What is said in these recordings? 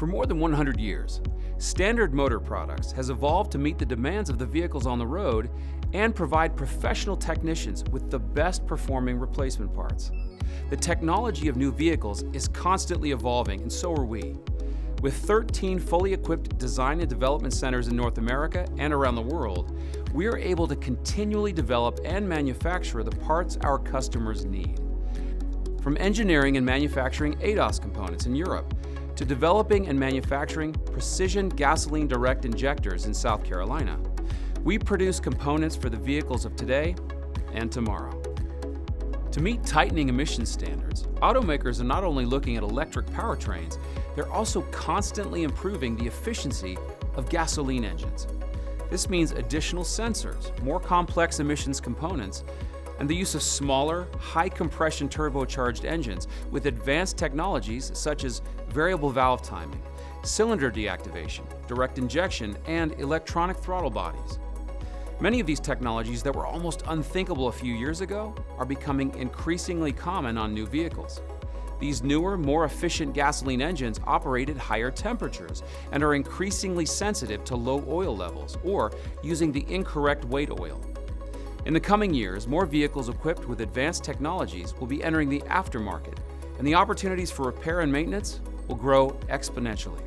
For more than 100 years, Standard Motor Products has evolved to meet the demands of the vehicles on the road and provide professional technicians with the best performing replacement parts. The technology of new vehicles is constantly evolving, and so are we. With 13 fully equipped design and development centers in North America and around the world, we are able to continually develop and manufacture the parts our customers need. From engineering and manufacturing ADAS components in Europe, to developing and manufacturing precision gasoline direct injectors in South Carolina, we produce components for the vehicles of today and tomorrow. To meet tightening emission standards, automakers are not only looking at electric powertrains, they're also constantly improving the efficiency of gasoline engines. This means additional sensors, more complex emissions components, and the use of smaller, high-compression turbocharged engines with advanced technologies such as variable valve timing, cylinder deactivation, direct injection, and electronic throttle bodies. Many of these technologies that were almost unthinkable a few years ago are becoming increasingly common on new vehicles. These newer, more efficient gasoline engines operate at higher temperatures and are increasingly sensitive to low oil levels or using the incorrect weight oil. In the coming years, more vehicles equipped with advanced technologies will be entering the aftermarket, and the opportunities for repair and maintenance will grow exponentially.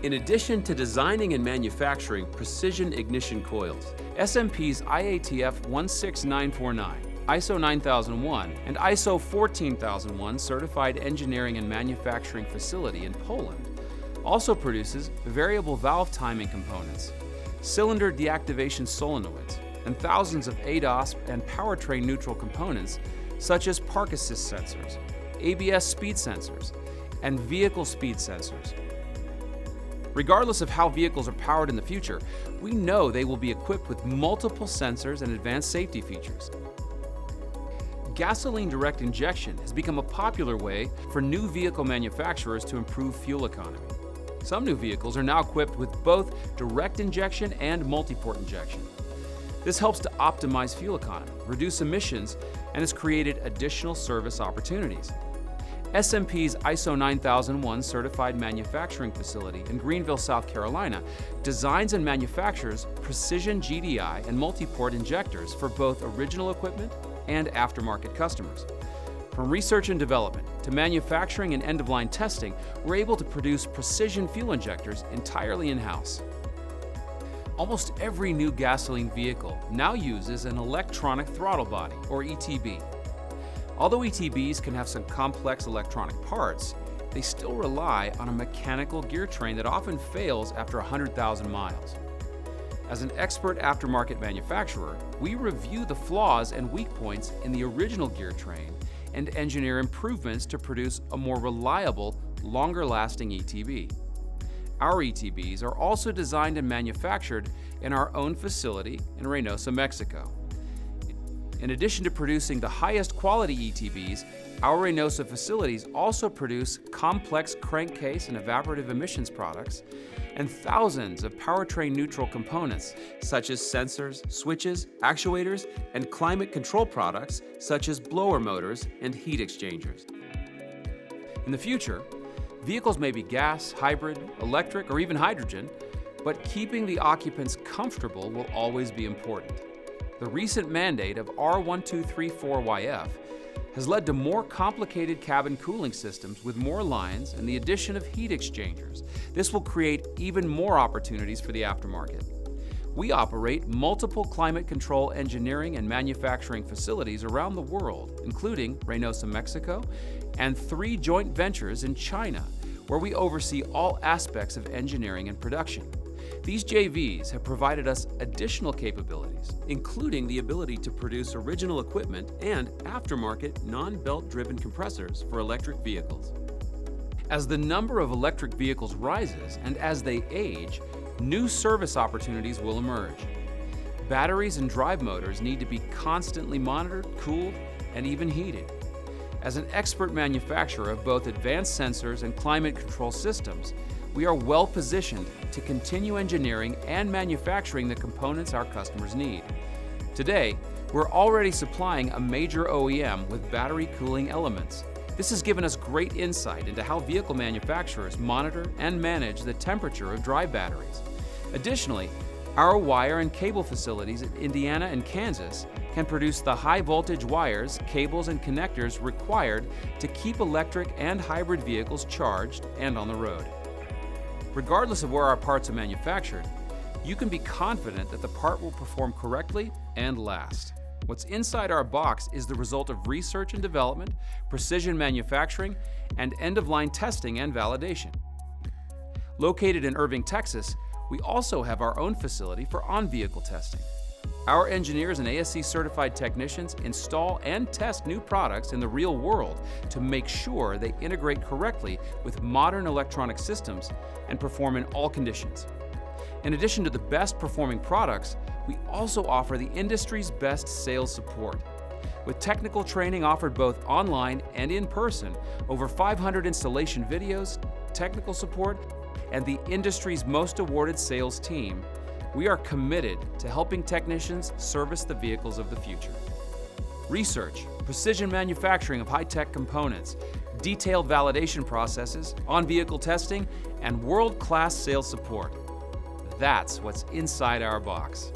In addition to designing and manufacturing precision ignition coils, SMP's IATF 16949, ISO 9001, and ISO 14001 certified engineering and manufacturing facility in Poland also produces variable valve timing components, cylinder deactivation solenoids, and thousands of ADAS and powertrain neutral components such as park assist sensors, ABS speed sensors, and vehicle speed sensors. Regardless of how vehicles are powered in the future, we know they will be equipped with multiple sensors and advanced safety features. Gasoline direct injection has become a popular way for new vehicle manufacturers to improve fuel economy. Some new vehicles are now equipped with both direct injection and multi-port injection. This helps to optimize fuel economy, reduce emissions, and has created additional service opportunities. SMP's ISO 9001 certified manufacturing facility in Greenville, South Carolina, designs and manufactures precision GDI and multi-port injectors for both original equipment and aftermarket customers. From research and development to manufacturing and end-of-line testing, we're able to produce precision fuel injectors entirely in-house. Almost every new gasoline vehicle now uses an electronic throttle body, or ETB. Although ETBs can have some complex electronic parts, they still rely on a mechanical gear train that often fails after 100,000 miles. As an expert aftermarket manufacturer, we review the flaws and weak points in the original gear train and engineer improvements to produce a more reliable, longer-lasting ETB. Our ETBs are also designed and manufactured in our own facility in Reynosa, Mexico. In addition to producing the highest quality ETBs, our Reynosa facilities also produce complex crankcase and evaporative emissions products and thousands of powertrain neutral components such as sensors, switches, actuators, and climate control products such as blower motors and heat exchangers. In the future, vehicles may be gas, hybrid, electric, or even hydrogen, but keeping the occupants comfortable will always be important. The recent mandate of R1234YF has led to more complicated cabin cooling systems with more lines and the addition of heat exchangers. This will create even more opportunities for the aftermarket. We operate multiple climate control engineering and manufacturing facilities around the world, including Reynosa, Mexico, and 3 joint ventures in China, where we oversee all aspects of engineering and production. These JVs have provided us additional capabilities, including the ability to produce original equipment and aftermarket non-belt driven compressors for electric vehicles. As the number of electric vehicles rises and as they age, new service opportunities will emerge. Batteries and drive motors need to be constantly monitored, cooled, and even heated. As an expert manufacturer of both advanced sensors and climate control systems, we are well positioned to continue engineering and manufacturing the components our customers need. Today, we're already supplying a major OEM with battery cooling elements, This has given us great insight into how vehicle manufacturers monitor and manage the temperature of dry batteries. Additionally, our wire and cable facilities in Indiana and Kansas can produce the high voltage wires, cables, and connectors required to keep electric and hybrid vehicles charged and on the road. Regardless of where our parts are manufactured, you can be confident that the part will perform correctly and last. What's inside our box is the result of research and development, precision manufacturing, and end-of-line testing and validation. Located in Irving, Texas, we also have our own facility for on-vehicle testing. Our engineers and ASE-certified technicians install and test new products in the real world to make sure they integrate correctly with modern electronic systems and perform in all conditions. In addition to the best performing products, we also offer the industry's best sales support. With technical training offered both online and in person, over 500 installation videos, technical support, and the industry's most awarded sales team, we are committed to helping technicians service the vehicles of the future. Research, precision manufacturing of high-tech components, detailed validation processes, on-vehicle testing, and world-class sales support. That's what's inside our box.